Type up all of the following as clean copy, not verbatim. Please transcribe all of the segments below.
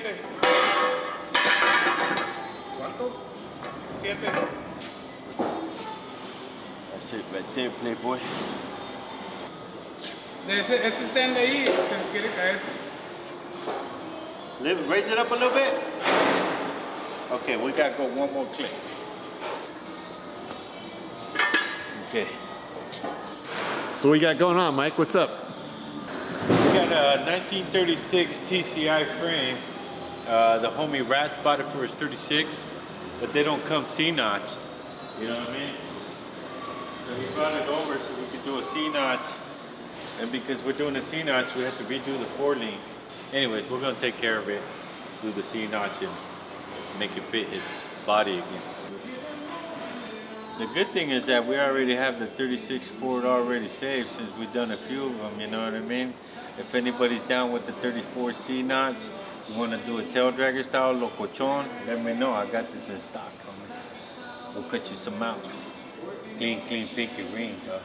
7. ¿Cuánto? 7. That's it right there, Playboy. Ese stand ahí se quiere caer. Raise it up a little bit. Okay, we gotta go one more click. Okay. So what we got going on, Mike? What's up? We got a 1936 TCI frame. The homie Rats bought it for his 36, but they don't come C-notched. You know what I mean? So he brought it over so we could do a C-notch. And because we're doing a C-notch, we have to redo the 4-link. Anyways, we're gonna take care of it, do the C-notch and make it fit his body again. The good thing is that we already have the 36 Ford already saved since we've done a few of them, you know what I mean? If anybody's down with the 34 C-notch, you want to do a tail dragger style, lokochon, let me know. I got this in stock. We'll cut you some out. Clean, pink and green, dog.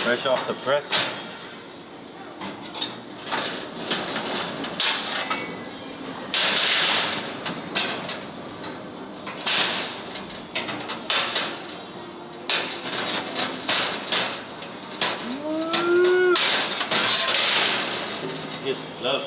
Fresh off the press. Just love.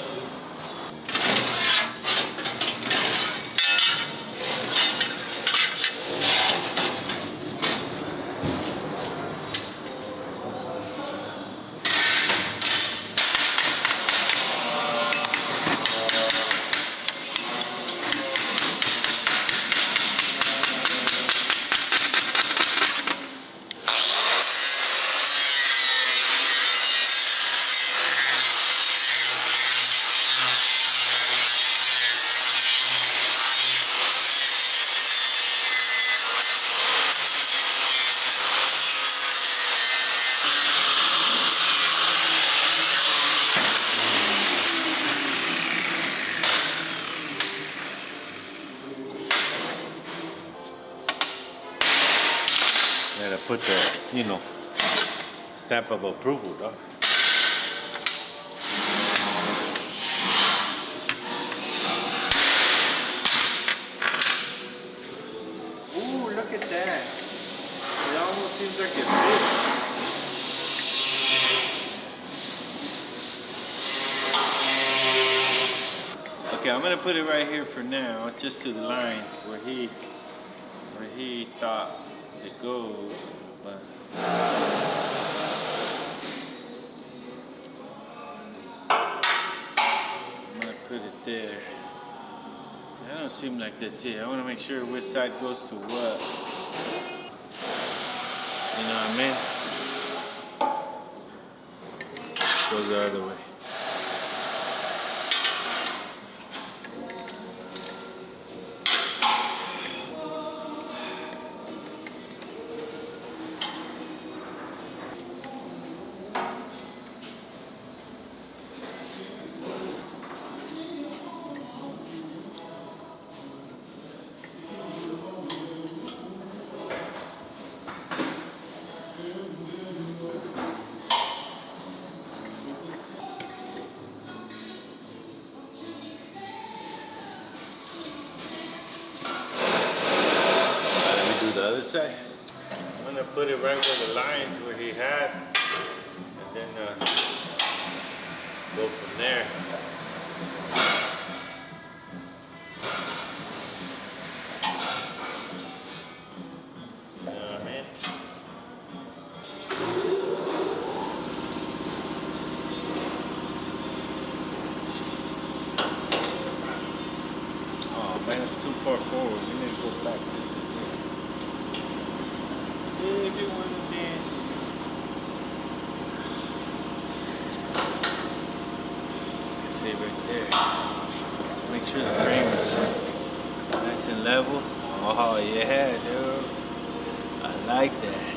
Gotta put the, stamp of approval, dog. Ooh, look at that. It almost seems like it fits. Okay, I'm gonna put it right here for now, just to the line where he thought it goes, but I'm gonna put it there. That don't seem like that's it. I want to make sure which side goes to what. You know what I mean? Goes the other way. side. I'm gonna put it right where the lines where he had, and then go from there. You know what I mean? Oh man, it's too far forward. We need to go back this way. If you want to dance. You can see right there. Just make sure the frame is nice and level. Oh yeah, dude. I like that.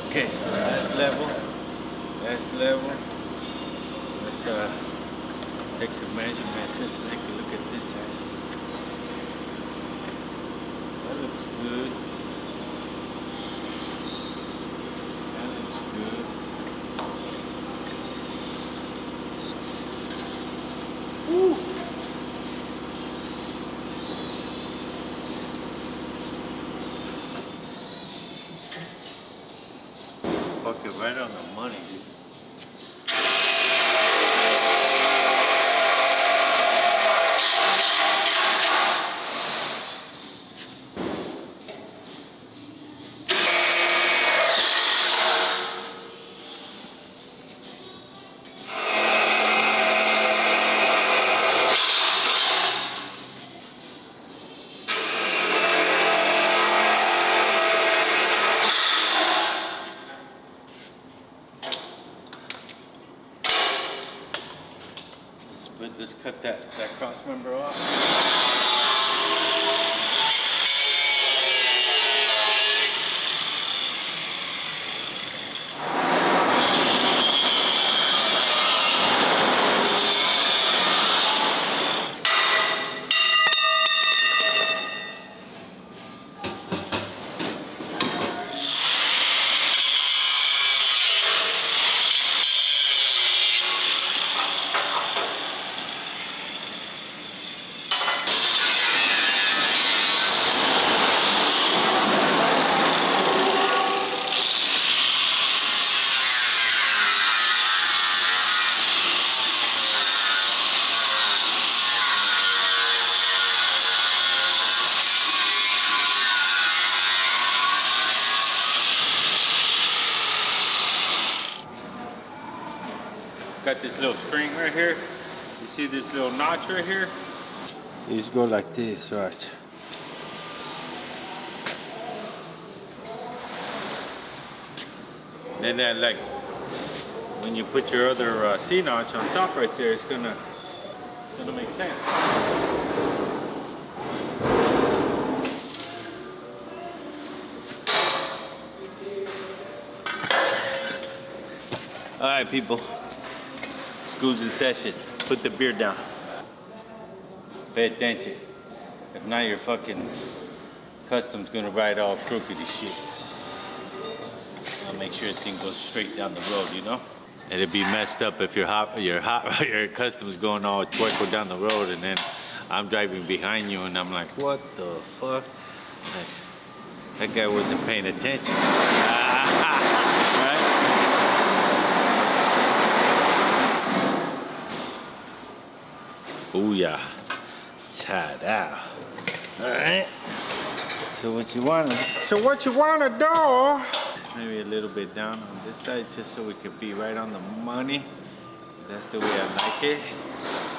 Okay, so that's level. That's level. Let's take some measurements. Let's take a look at this side. That looks good. That looks good. Woo! Fucking right on the money, dude. Let's cut that cross member off. Got this little string right here. You see this little notch right here? You just go like this, right? Then that, like, when you put your other C notch on top right there, it's gonna make sense. All right, people. School's in session. Put the beer down. Pay attention. If not, your fucking custom's gonna ride all crooked as shit. I'll make sure the thing goes straight down the road, you know? It'd be messed up if your custom's going all twerkle down the road, and then I'm driving behind you, and I'm like, what the fuck? Like, that guy wasn't paying attention. Right? Ooh yeah, ta-da. All right. So what you wanna do? Maybe a little bit down on this side, just so we could be right on the money. That's the way I like it.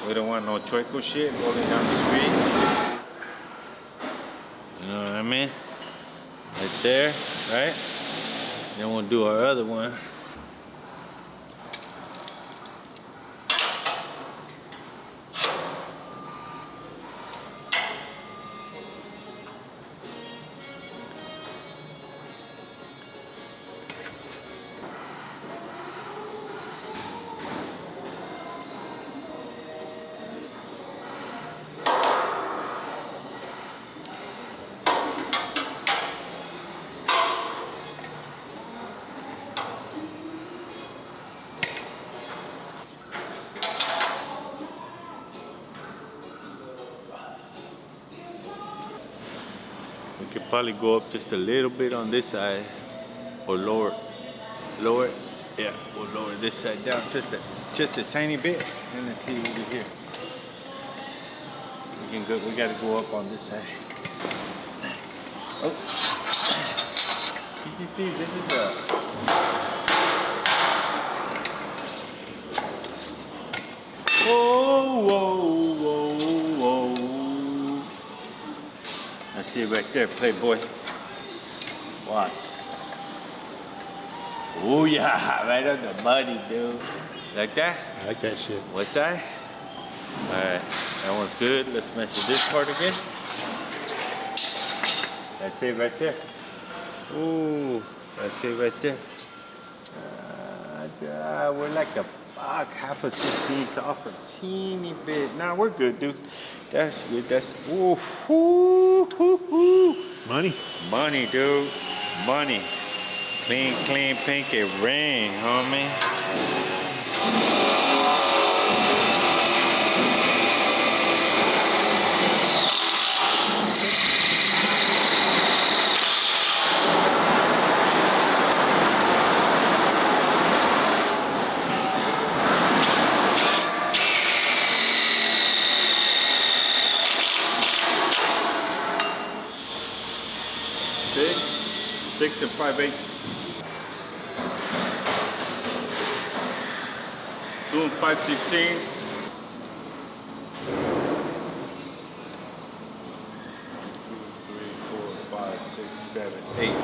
We don't want no chueco shit rolling down the street. You know what I mean? Right there, right? Then we'll do our other one. We could probably go up just a little bit on this side, or lower it. Yeah, we'll lower this side down just a tiny bit, and let's see over here. We can go. We got to go up on this side. Oh, you see, this is a. Whoa. I see it right there, Playboy. Watch. Oh yeah, right on the money, dude. Like that? I like that shit. What's that? Alright, that one's good. Let's mess with this part again. That's it right there. Ooh, that's it right there. We're like a half a 16th off a teeny bit. Nah, we're good, dude. That's good. That's Money? Money, dude. Money. Clean, pinky ring, homie. 6 and 5/8. 2 and 5/16. 2, 3, 4, 5, 6, 7, 8.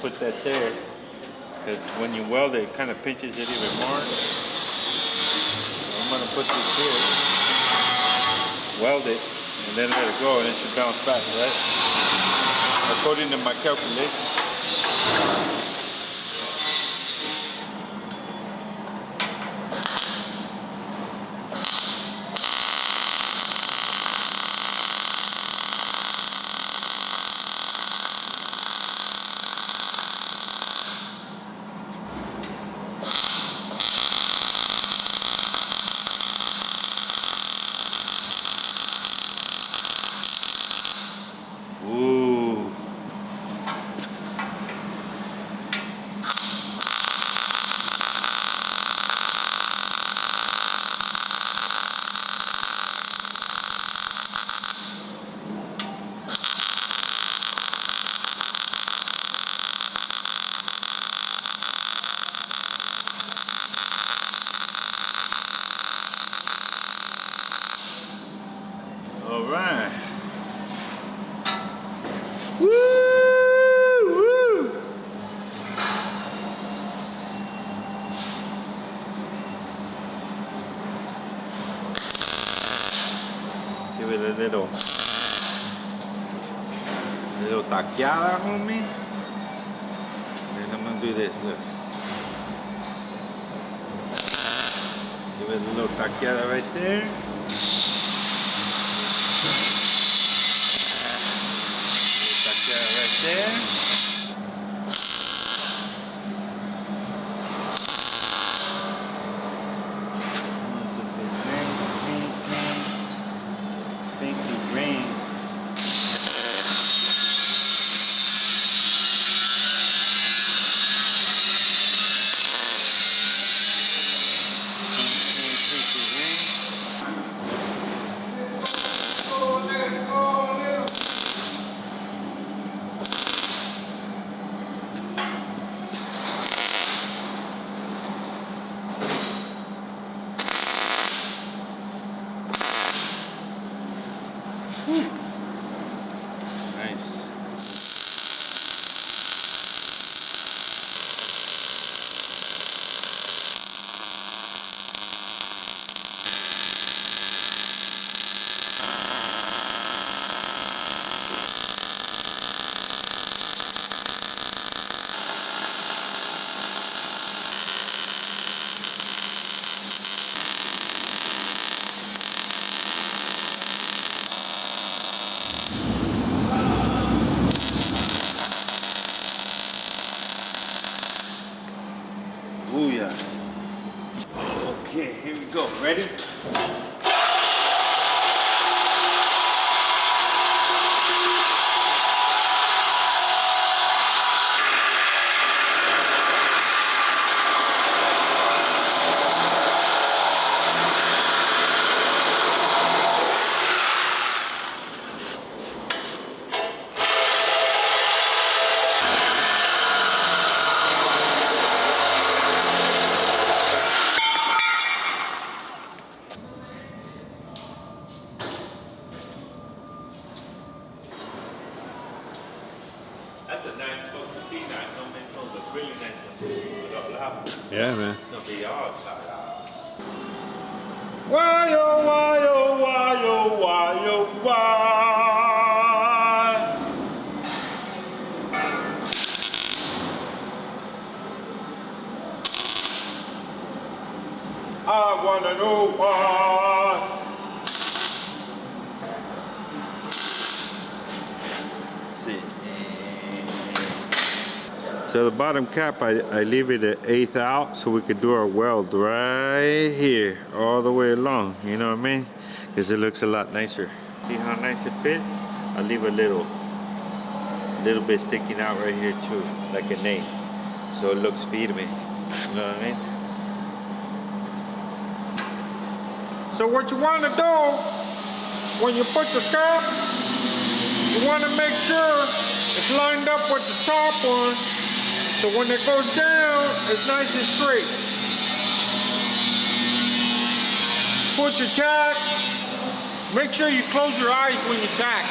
Put that there, because when you weld it, it kind of pinches it even more. I'm going to put this here, weld it, and then let it go, and it should bounce back, right? According to my calculations. Ooh. All right. Woo! Give it a little taqueada, homie. Then I'm gonna do this. Look. Give it a little taqueada right there. There. Okay, here we go. Ready? That's a nice TCI knife. Don't make those look really nice when you put it all out. Yeah, man. It's gonna be all tied out. Why oh why oh why oh why oh why? I wanna know why. So the bottom cap, I leave it at 1/8 out so we could do our weld right here, all the way along, you know what I mean? Because it looks a lot nicer. See how nice it fits? I'll leave a little bit sticking out right here too, like an 8. So it looks firme, you know what I mean? So what you want to do, when you put the cap, you want to make sure it's lined up with the top one. So when it goes down, it's nice and straight. Put your tack. Make sure you close your eyes when you tack.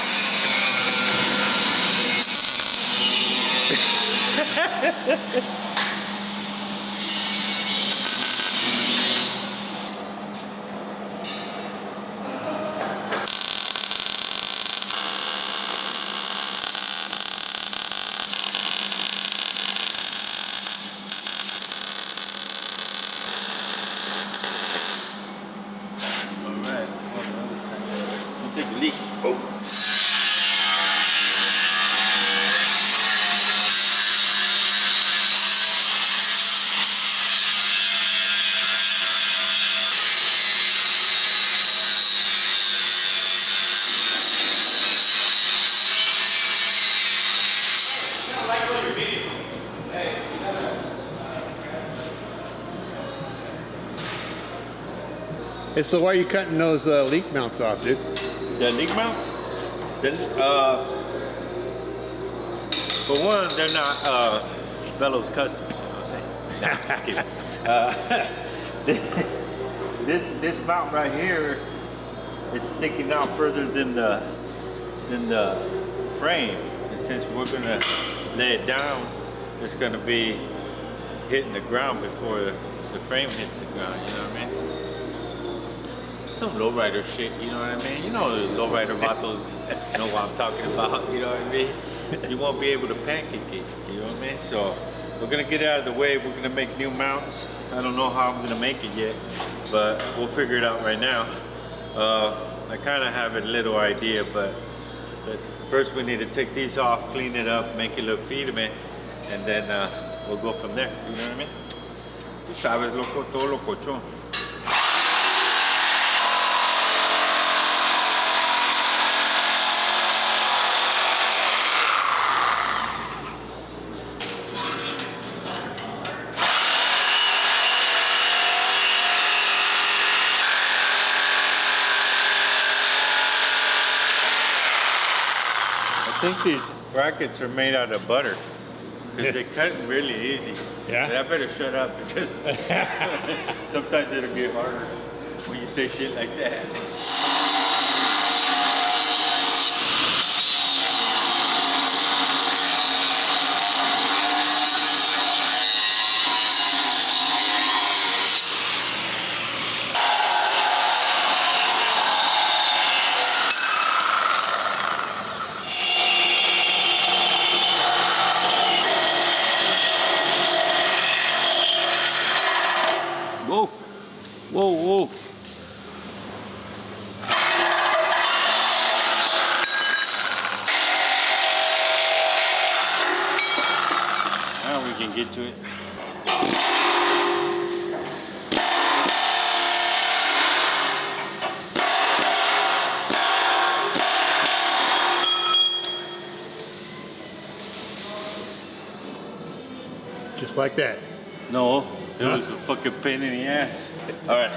Leak. Oh. Hey, so why are you cutting those leak mounts off, dude? The leak mounts? For one, they're not Bellows Customs, you know what I'm saying? Nah, I'm just kidding. This mount right here is sticking out further than the frame. And since we're gonna lay it down, it's gonna be hitting the ground before the frame hits the ground, you know what I mean? Some lowrider shit, you know what I mean? You know the lowrider vatos know what I'm talking about, you know what I mean? You won't be able to pancake it, you know what I mean? So we're gonna get it out of the way. We're gonna make new mounts. I don't know how I'm gonna make it yet, but we'll figure it out right now. I kind of have a little idea, but first we need to take these off, clean it up, make it look firme, and then we'll go from there, you know what I mean? Tú sabes, loco, todo locochon. I think these brackets are made out of butter because they cut really easy. Yeah? But I better shut up because sometimes it'll get harder when you say shit like that. Whoa, whoa, whoa. Now we can get to it. Like that. No, it was a fucking pain in the ass. All right.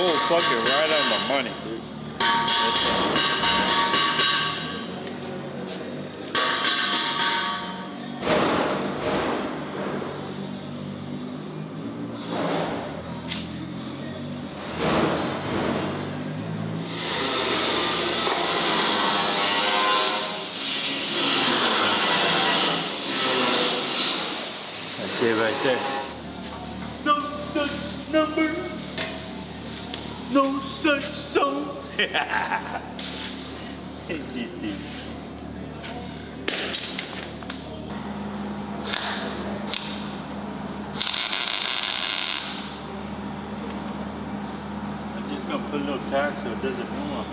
Oh, fucking right on my money, dude. That's it right there. No such number. No such soul. These things. I'm just gonna put a little tack so it doesn't move.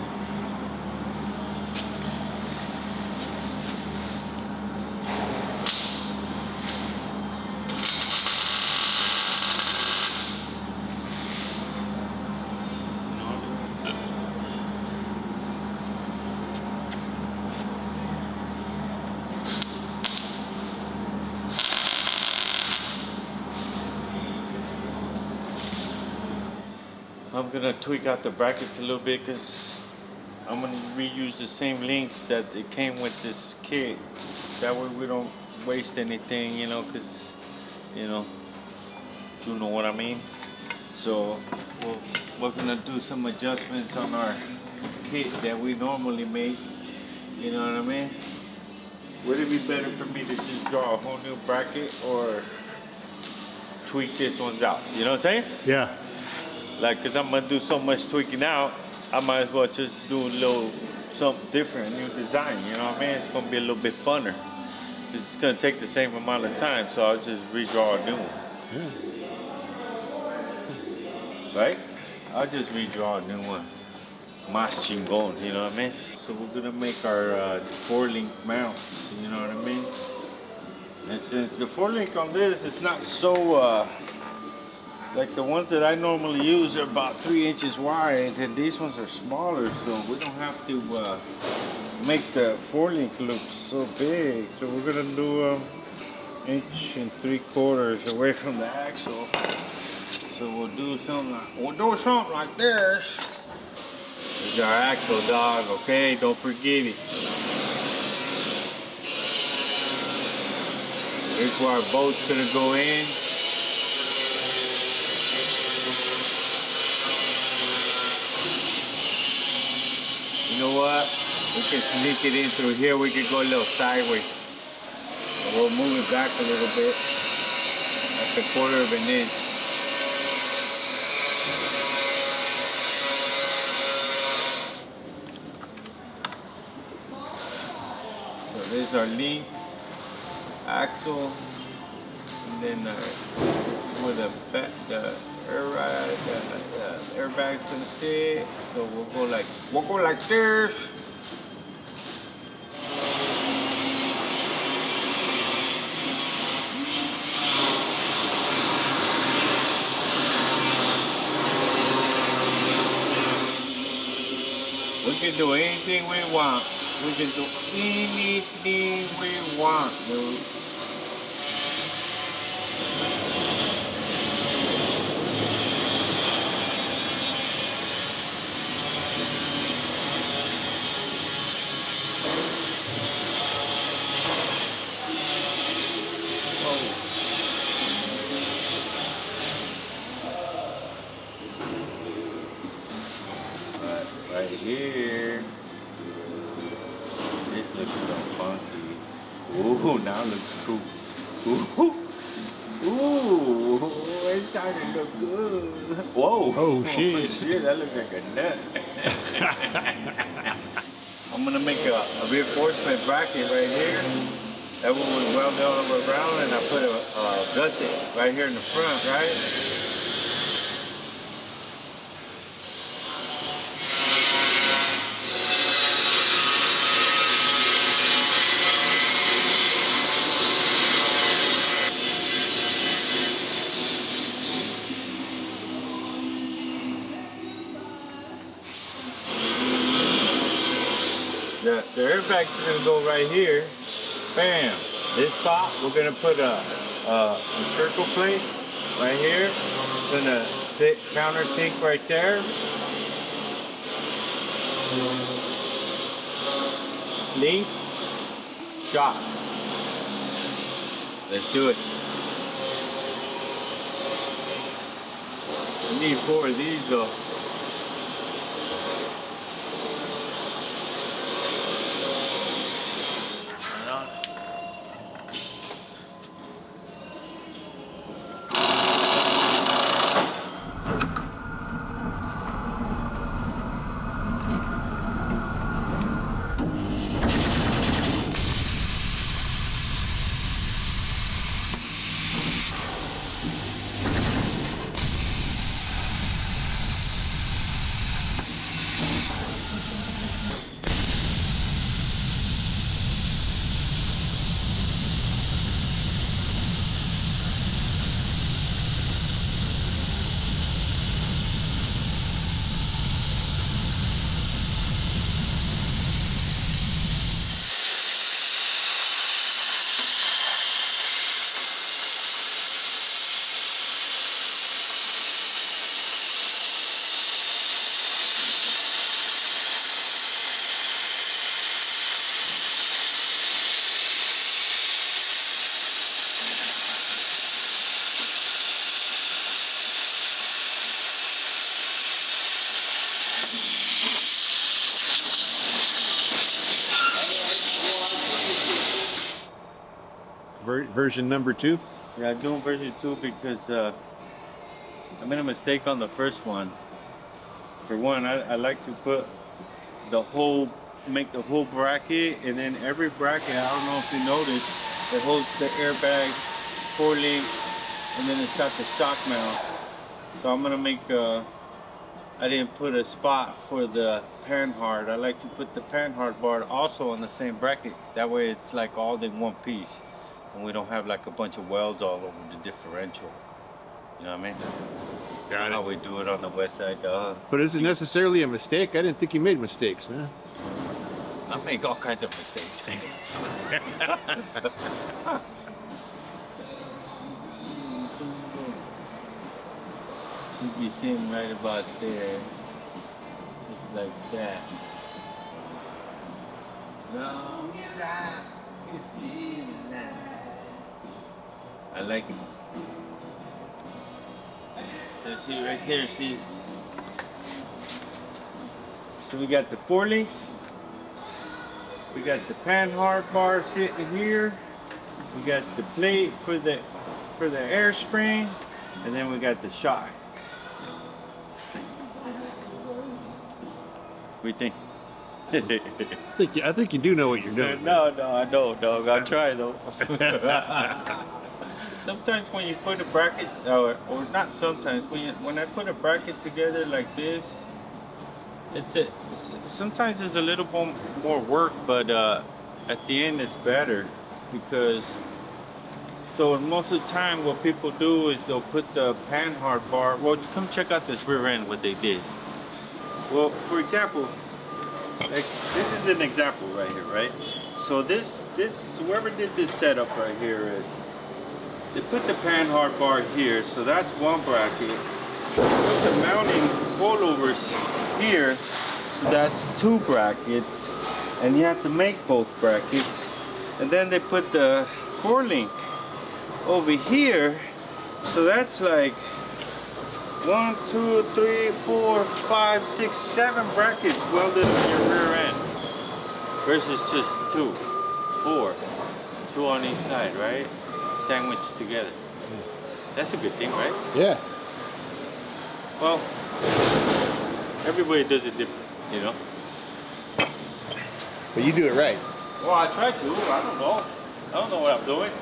I'm gonna tweak out the brackets a little bit because I'm gonna reuse the same links that it came with this kit. That way we don't waste anything, you know, because, you know what I mean? So we're gonna do some adjustments on our kit that we normally make, you know what I mean? Would it be better for me to just draw a whole new bracket or tweak this ones out? You know what I'm saying? Yeah. Like, cause I'm gonna do so much tweaking out, I might as well just do a little something different, a new design, you know what I mean? It's gonna be a little bit funner. It's gonna take the same amount of time, so I'll just redraw a new one. Yeah. Right? I'll just redraw a new one. Más chingón, you know what I mean? So we're gonna make our 4-link mount, you know what I mean? And since the 4-link on this is not so, like the ones that I normally use are about 3 inches wide, and these ones are smaller, so we don't have to make the 4-link look so big. So we're gonna do 1 3/4 inches away from the axle. So we'll do something like this. This is our axle, dog. Okay, don't forget it. Here's where our boat's gonna go in. You know what? We can sneak it in through here. We can go a little sideways. We'll move it back a little bit, like 1/4 of an inch. So there's our links, axle, and then this is where the airbag's gonna sit. So we'll go like this. We can do anything we want. We can do anything we want, dude. Ooh, now it looks cool. Ooh, ooh, it's starting to look good. Whoa. Oh, shit. Shit, that looks like a nut. I'm gonna make a reinforcement bracket right here. That one was welded all the way around, and I put a gusset right here in the front, right? The airbag's gonna go right here. Bam! This spot, we're gonna put a circle plate right here. Gonna sit countersink right there. Link, shot. Let's do it. We need 4 of these though. Version number 2? Yeah, I'm doing version 2 because I made a mistake on the first one. For one, I like to put make the whole bracket, and then every bracket, I don't know if you noticed, it holds the airbag, 4-link, and then it's got the shock mount. So I'm gonna make I didn't put a spot for the panhard. I like to put the panhard bar also on the same bracket. That way it's like all in one piece. And we don't have like a bunch of welds all over the differential. You know what I mean? Got it. How we do it on the west side, dog. But is it necessarily a mistake? I didn't think you made mistakes, man. I make all kinds of mistakes. You be sitting right about there. Just like that. Long as I can see the light. I like it. Let's see right there, Steve. So we got the 4-links. We got the panhard bar sitting here. We got the plate for the air spring, and then we got the shock. What do you think? I think you do know what you're doing. No, I don't, dog. I'll try though. Sometimes when you put a bracket, or not sometimes, when I put a bracket together like this, sometimes it's a little bit more work, but at the end it's better because. So most of the time, what people do is they'll put the panhard bar. Well, come check out this rear end. What they did. Well, for example, like this is an example right here, right? So this whoever did this setup right here is they put the panhard bar here, so that's one bracket. Put the mounting coilovers here, so that's 2 brackets, and you have to make both brackets. And then they put the 4-link over here, so that's like 1, 2, 3, 4, 5, 6, 7 brackets welded on your rear end versus just 2, 4, screw on each side, right? Sandwiched together. That's a good thing, right? Yeah. Well, everybody does it different, you know? But you do it right. Well, I try to. I don't know. I don't know what I'm doing.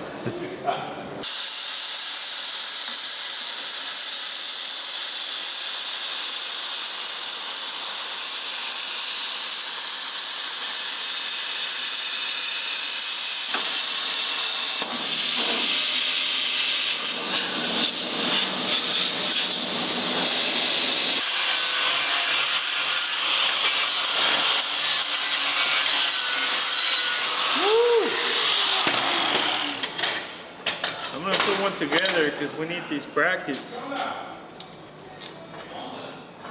I'm gonna put one together because we need these brackets.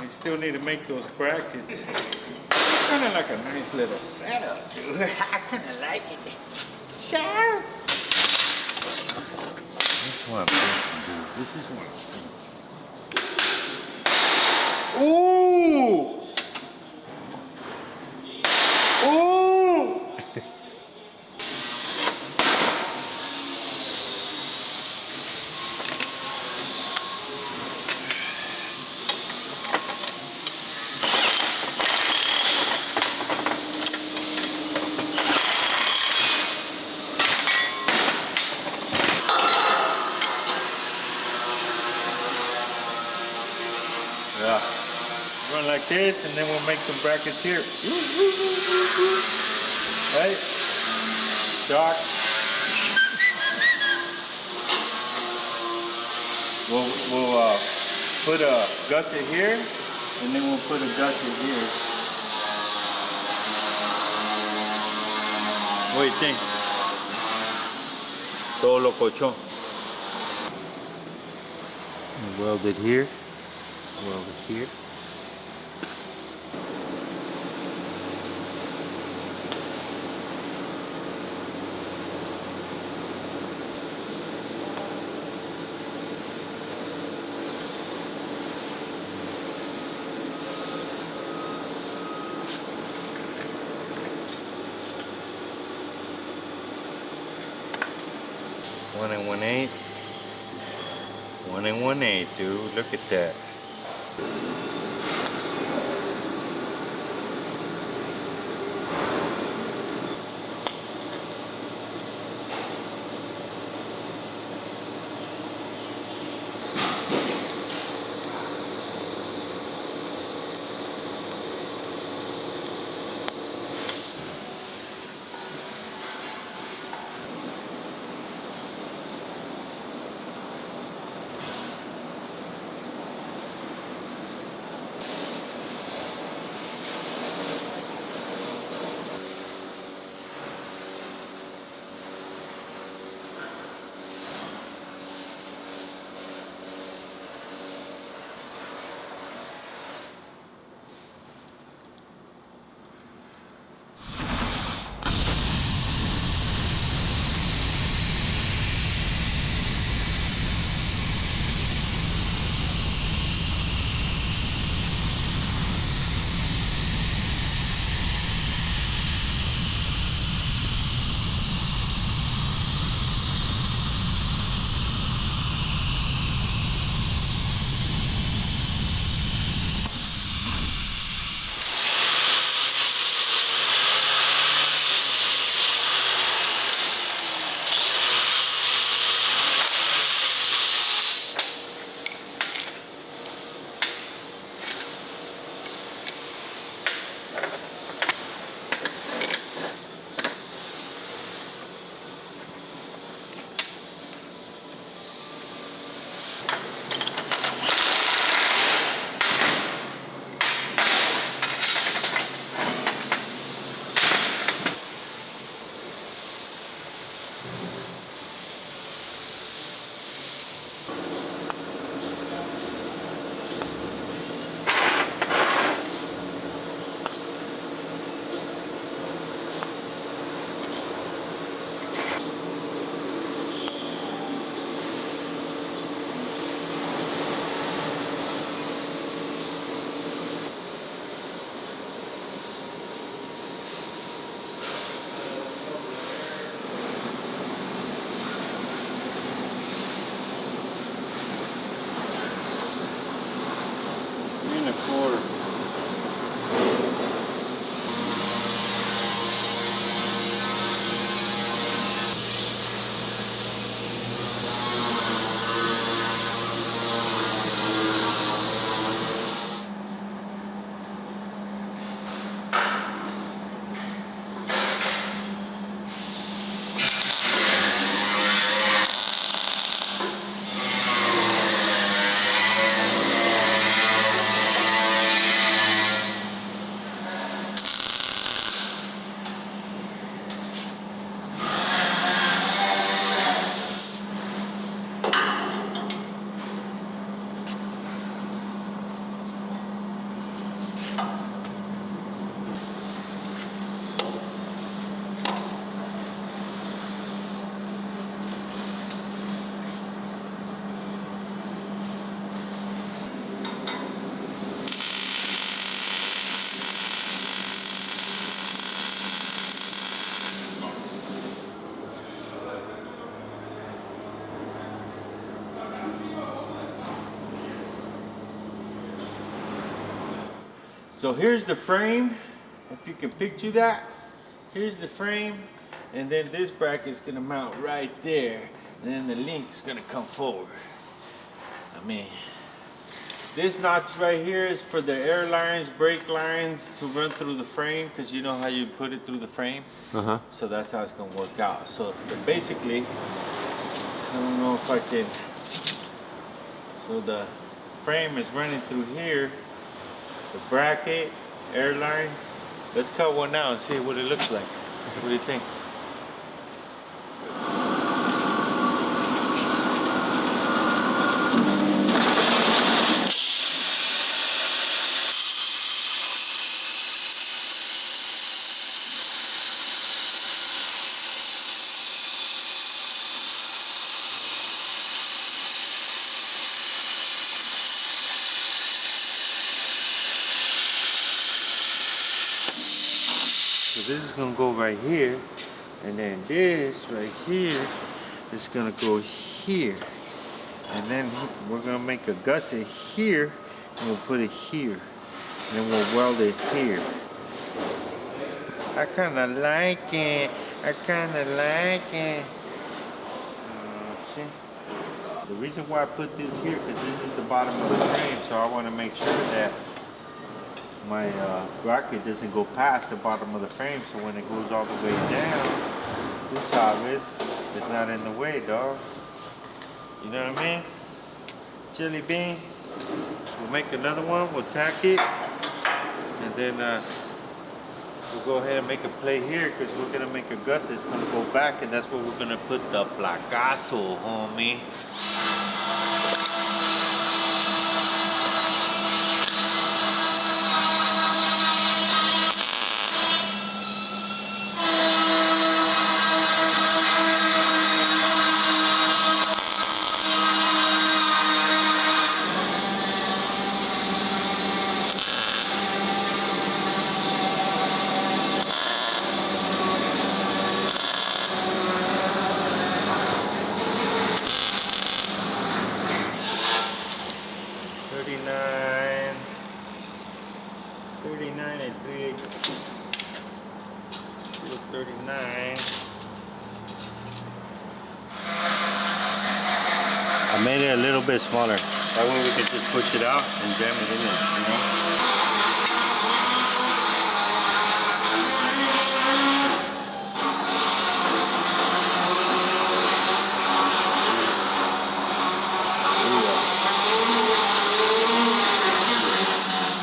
We still need to make those brackets. It's kind of like a nice little setup, dude. I kind of like it. Sure. This is what I'm thinking, dude. This is what I'm thinking. Ooh! Ooh! Yeah. Run like this, and then we'll make some brackets here. Right? Dark. We'll put a gusset here, and then we'll put a gusset here. What do you think? Todo lokochon. Welded here. Welded here. One and 1/8. 1 and 1/8, dude. Look at that. So here's the frame, if you can picture that. Here's the frame, and then this bracket's gonna mount right there, and then the link is gonna come forward. I mean, this notch right here is for the air lines, brake lines to run through the frame, because you know how you put it through the frame? Uh-huh. So that's how it's gonna work out. So basically, I don't know if I can, so the frame is running through here, the bracket, air lines. Let's cut one out and see what it looks like. What do you think? So this is gonna go right here, and then this right here is gonna go here. And then we're gonna make a gusset here, and we'll put it here. And then we'll weld it here. I kinda like it. I kinda like it. See? The reason why I put this here, because this is the bottom of the frame, so I wanna make sure that my bracket doesn't go past the bottom of the frame, so when it goes all the way down, tú sabes, it's not in the way, dog. You know what I mean? Chili bean. We'll make another one, we'll tack it, and then we'll go ahead and make a plate here, because we're gonna make a gusset. It's gonna go back, and that's where we're gonna put the placazo, homie. 39 and 3/8. 39. I made it a little bit smaller. That way we can just push it out and jam it in there, you know?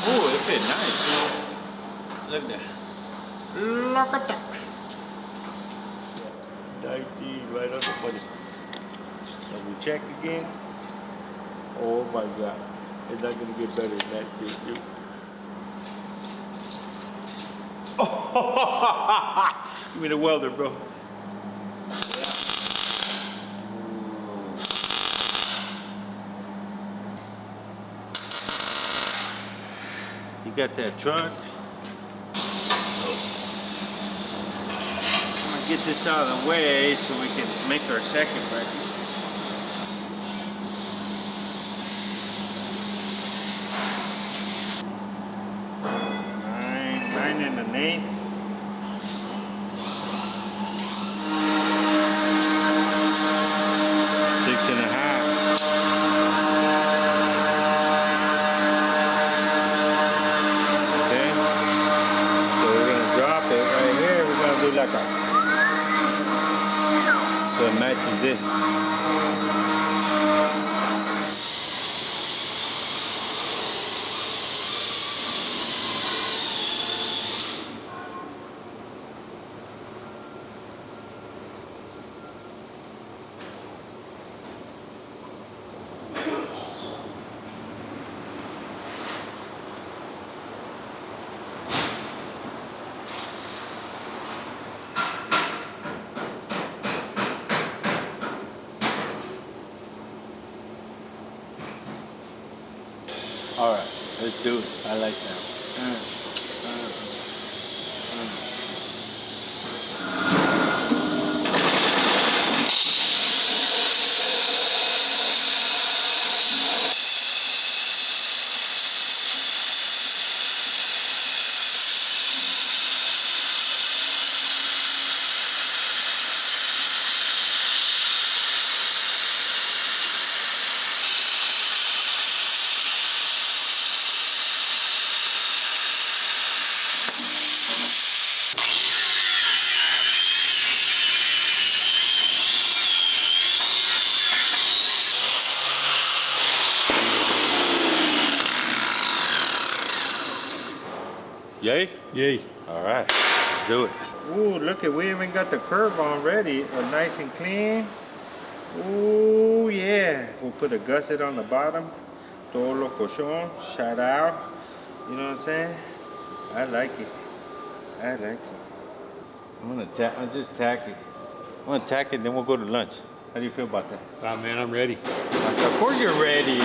Oh, it fit nice. Look at that. Look at that. 19 right on the money. Double check again. Oh my God. It's not gonna get better than that shit, dude. Oh, give me the welder, bro. You got that truck. I'm gonna get this out of the way so we can make our second bracket. Nine and an eighth. Six and a half. Okay. So we're gonna drop it right here. We're gonna do like a, so it matches this. All right, let's do it. I like that. Yay? Yay. All right, let's do it. Ooh, look at, we even got the curve on ready, nice and clean. Ooh, yeah. We'll put a gusset on the bottom. Todo lokochon, shout out. You know what I'm saying? I like it. I like it. I'll just tack it. I'm gonna tack it, then we'll go to lunch. How do you feel about that? Oh man, I'm ready. Of course you're ready.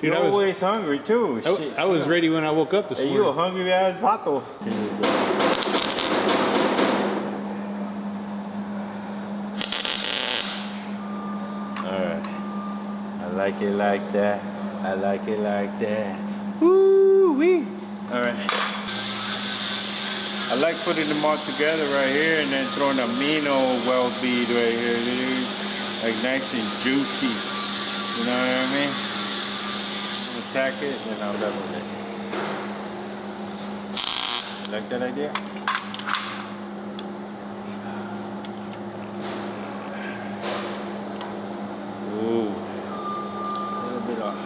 Dude, You're always hungry too. I was ready when I woke up this morning. You a hungry ass vato. Alright. I like it like that. I like it like that. Woo-wee. Alright. I like putting them all together right here and then throwing a mean old well bead right here, dude. Like nice and juicy. You know what I mean? Attack it and I'll level it. You like that idea? Ooh. A little bit off.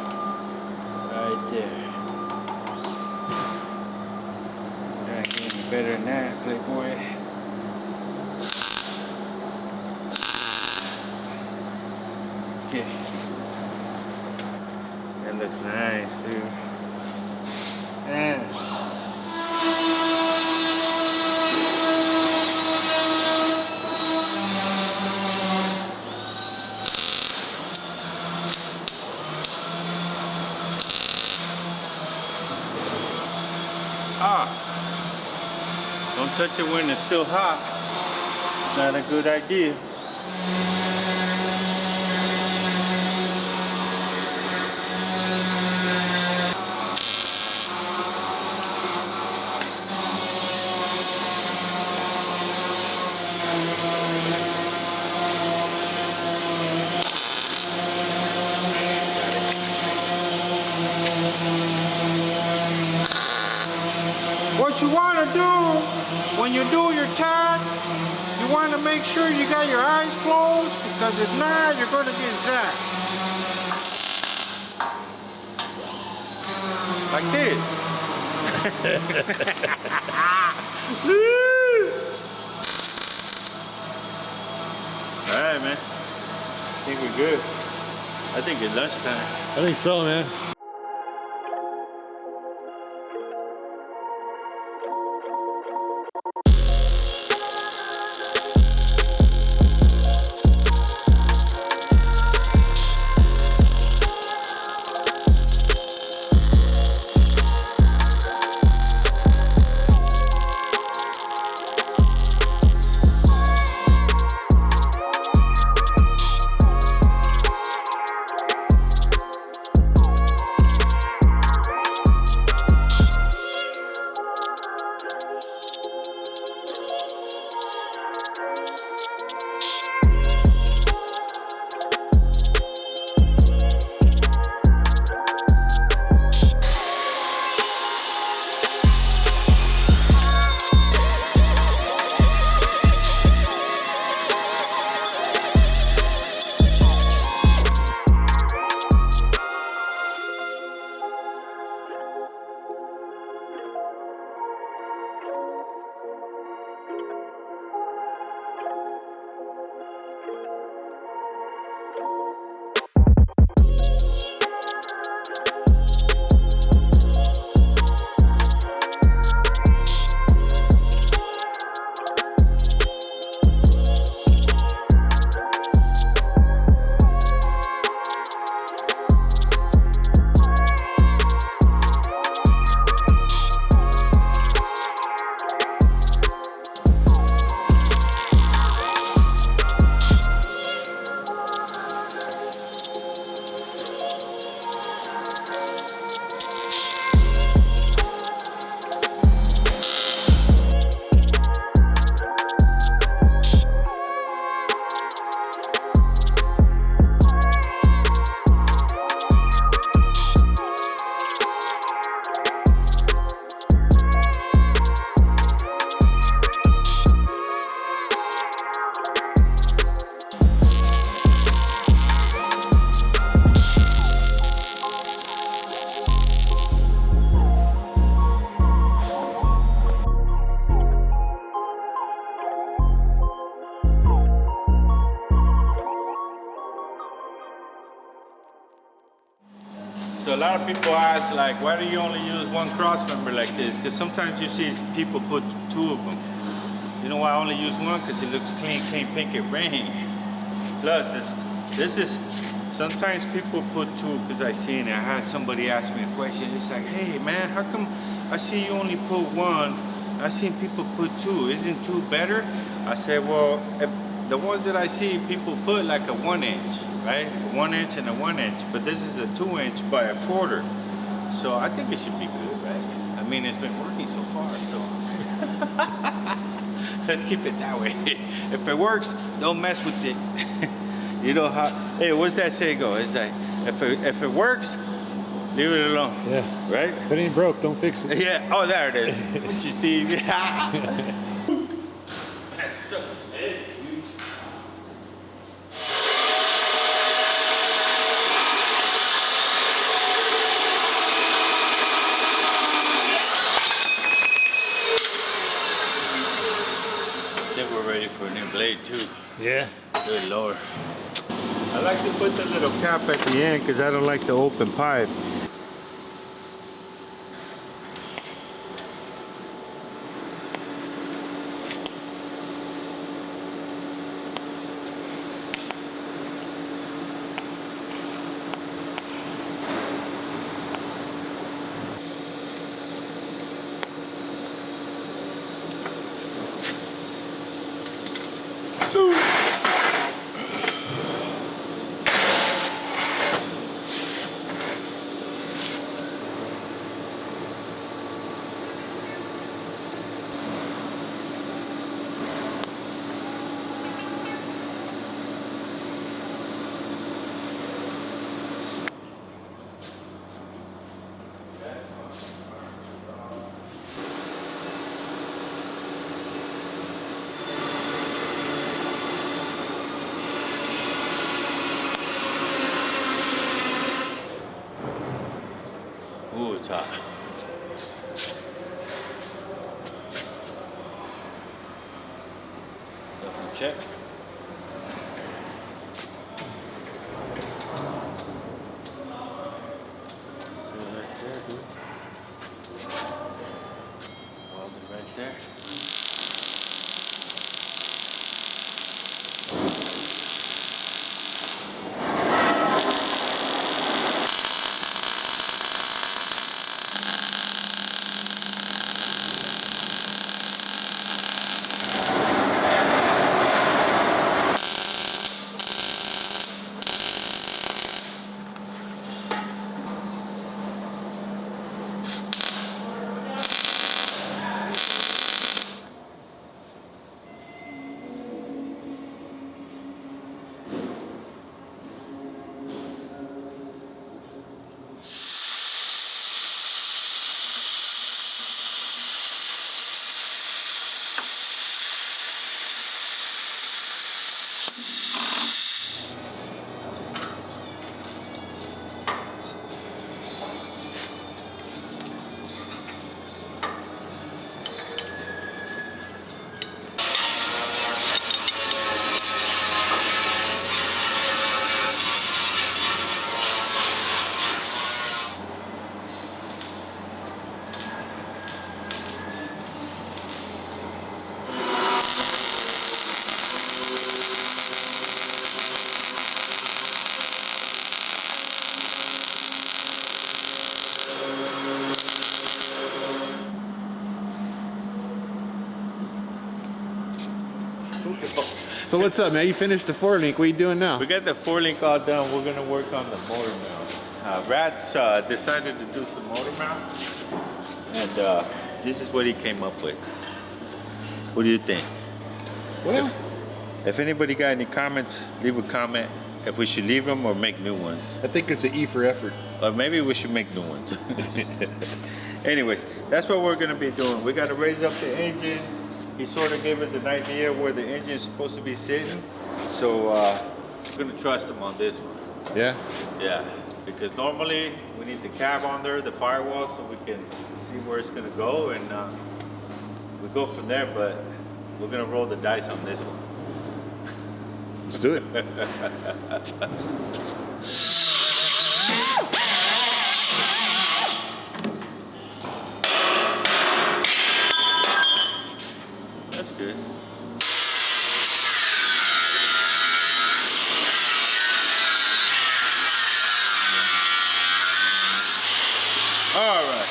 Right there. That can't be better than that, Playboy. Okay. That looks nice, dude. Yeah. Don't touch it when it's still hot. It's not a good idea. What you want to do when you do your tack, you want to make sure you got your eyes closed, because if not, you're going to get zapped. Like this. Alright, man. I think we're good. I think it's lunchtime. I think so, man. So a lot of people ask, like, why do you only use one cross member like this? Because sometimes you see people put two of them. You know why I only use one? Because it looks clean, pink, and rain. Plus, this is, sometimes people put two, because I seen it. I had somebody ask me a question. It's like, hey man, how come I see you only put one? I seen people put two. Isn't two better? I said, well, if the ones that I see people put like a 1 inch, right? A 1 inch and a 1 inch, but this is a 2 inch by a quarter. So I think it should be good, right? I mean, it's been working so far, so. Let's keep it that way. If it works, don't mess with it. You know how, hey, what's that say go? It's like, if it works, leave it alone. Yeah. Right? If it ain't broke, don't fix it. Yeah, oh, there it is. What you, Steve? I think we're ready for a new blade too. Yeah. Good Lord. I like to put the little cap at the end because I don't like the open pipe. Ooh, it's hot. Double check. See it right there, dude. Welded right there. So what's up, man? You finished the 4-link. What are you doing now? We got the 4-link all done. We're gonna work on the motor mount. Rats decided to do some motor mount, and this is what he came up with. What do you think? Well, If anybody got any comments, leave a comment. If we should leave them or make new ones. I think it's an E for effort. Or maybe we should make new ones. Anyways, that's what we're gonna be doing. We gotta raise up the engine. He sort of gave us an idea where the engine is supposed to be sitting. So we're gonna trust him on this one. Yeah? Yeah, because normally we need the cab on there, the firewall, so we can see where it's gonna go, and we go from there, but we're gonna roll the dice on this one. Let's do it. All right.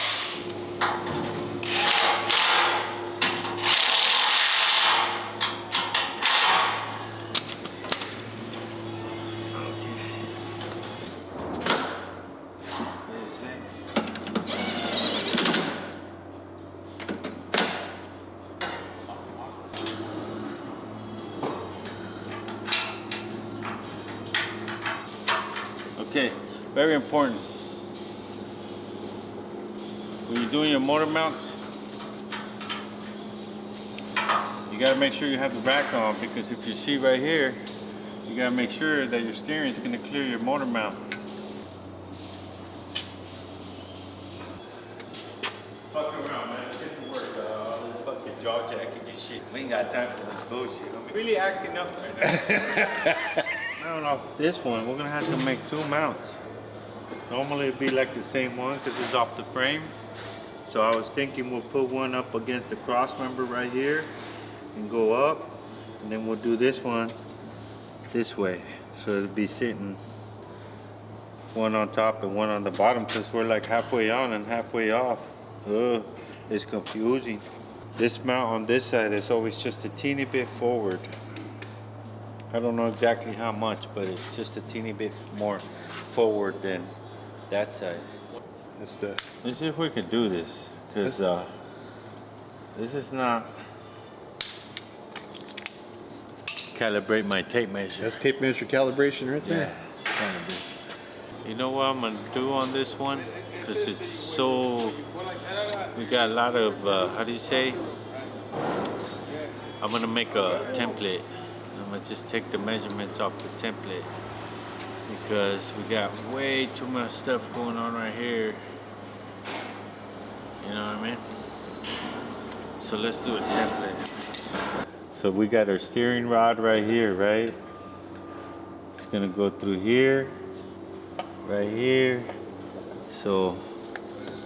Okay, very important. When you're doing your motor mounts, you gotta make sure you have the rack on, because if you see right here, you gotta make sure that your steering is gonna clear your motor mount. Fuck around, man. Let's get to work. All this fucking jaw jacking and shit. We ain't got time for this bullshit. I'm really acting up right now. I don't know. This one, we're gonna have to make 2 mounts. Normally it'd be like the same one because it's off the frame. So I was thinking we'll put one up against the cross member right here and go up, and then we'll do this one this way. So it'll be sitting one on top and one on the bottom, because we're like halfway on and halfway off. Ugh, it's confusing. This mount on this side is always just a teeny bit forward. I don't know exactly how much, but it's just a teeny bit more forward than that side. Let's see if we can do this, because this is not calibrate my tape measure. That's tape measure calibration right there. Yeah, kind of. You know what I'm gonna do on this one, because it's so, we got a lot of how do you say, I'm gonna make a template. I'm gonna just take the measurements off the template, because we got way too much stuff going on right here. You know what I mean? So let's do a template. So we got our steering rod right here, right? It's gonna go through here, right here. So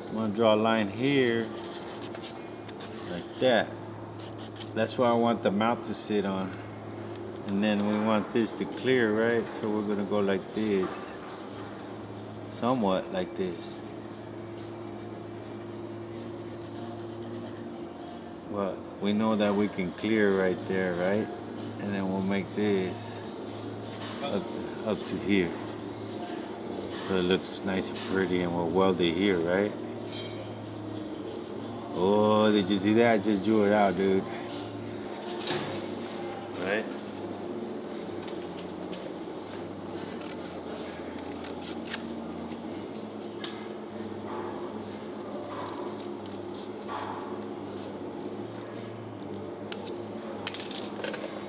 I'm gonna draw a line here, like that. That's where I want the mount to sit on. And then we want this to clear, right? So we're gonna go like this. Somewhat like this. Well, we know that we can clear right there, right? And then we'll make this up to here. So it looks nice and pretty, and we'll weld it here, right? Oh, did you see that? I just drew it out, dude. Right?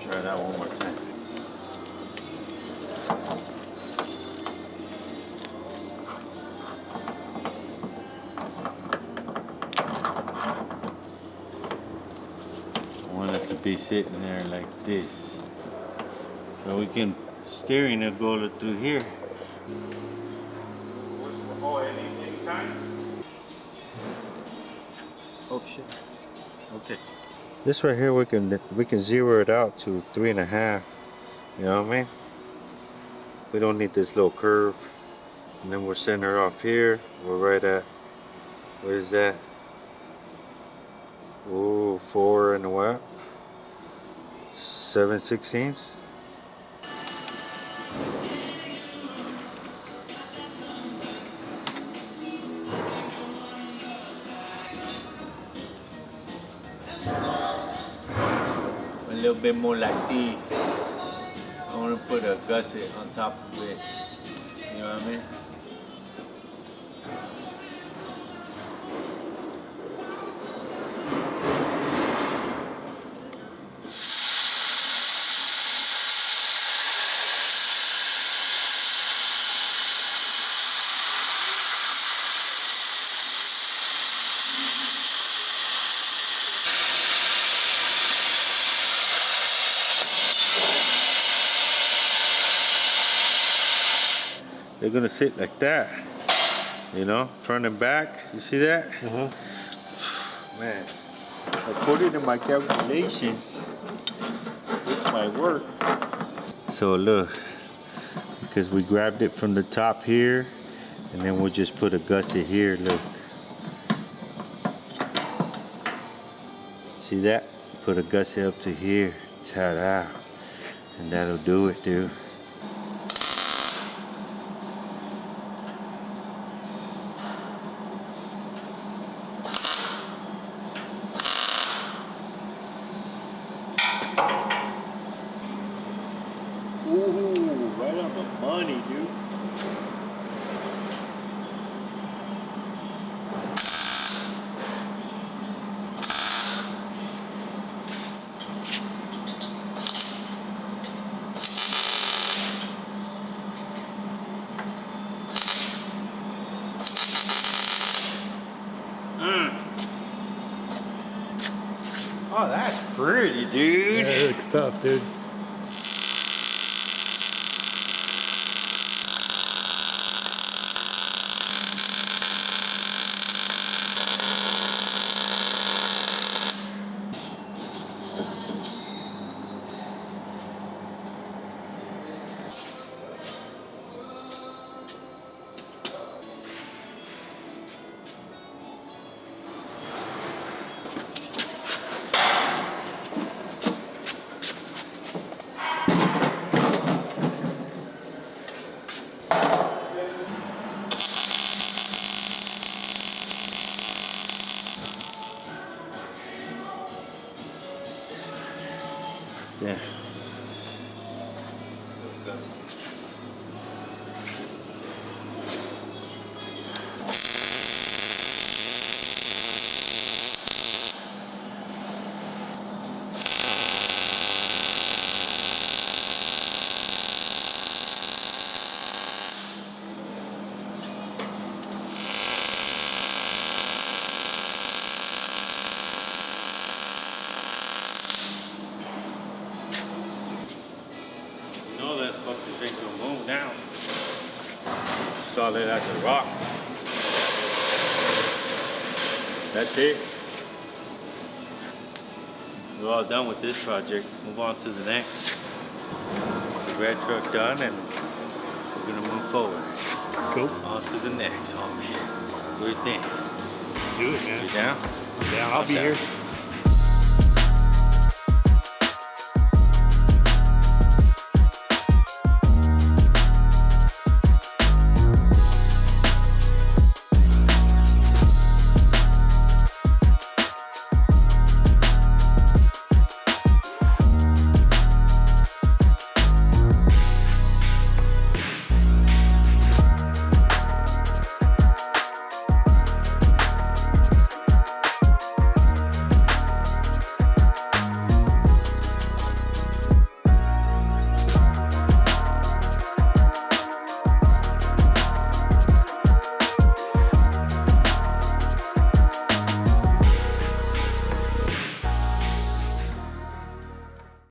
Try that one more time. I want it to be sitting there like this. So we can, steering it go through here. Oh, any time? Oh shit. Okay. This right here, we can zero it out to 3.5. You know what I mean? We don't need this little curve. And then we're center off here. We're right at, what is that? Ooh, 4 and what? 7/16. A little bit more like this. I want to put a gusset on top of it. You know what I mean? They're gonna sit like that, you know, front and back. You see that? Uh-huh. Man, according to my calculations, this might work. So look, because we grabbed it from the top here, and then we'll just put a gusset here, look. See that? Put a gusset up to here, ta-da. And that'll do it, dude. Ooh, right on the money, dude. Oh, that's pretty, dude. Yeah, it looks tough, dude. Yeah. You know that fuckers ain't gonna move now. Solid as a rock. That's it. We're all done with this project. Move on to the next. The red truck done, and we're gonna move forward. Cool. On to the next. Oh man, what do you think? Do it, man. You down? Yeah, I'll be down. here.